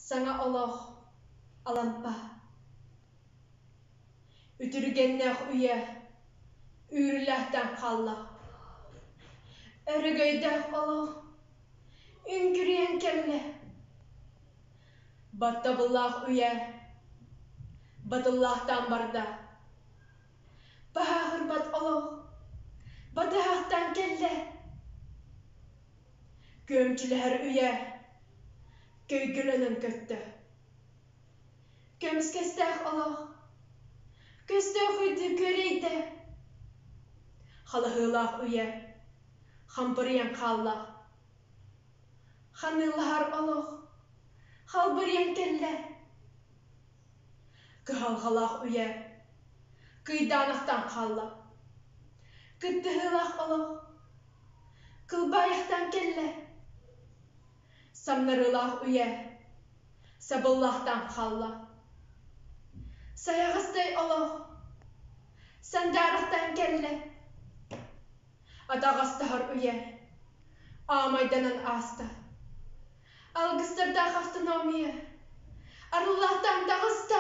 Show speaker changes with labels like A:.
A: Sana Allah alampa. Ütürgenneh üye, üyrülehten kalla. Ergeydeh Allah, üngüriyen kelle. Battabıllah üye, batıllahtan barda. Baha hırbat Allah, batahtan kelle. Gömçüler üye, köygülünün köttü. Gömüs kesteh Allah, kösteh hüydü göreydi. Halahılah üye, hambırıyan kalla. Hanılahar Allah, halbırıyan kelle. Kıhalhalah üye, kıydanaktan kalla. Kıttıhılah Allah, kılbayaktan kelle. Samnarılah üye, sabıllahtan kalla. Sayağıstay Allah, sandarıktan kelle. Adağıstahar üye, amaydanan asta. Algıstarda haftanomiye, arıllahtan dağısta.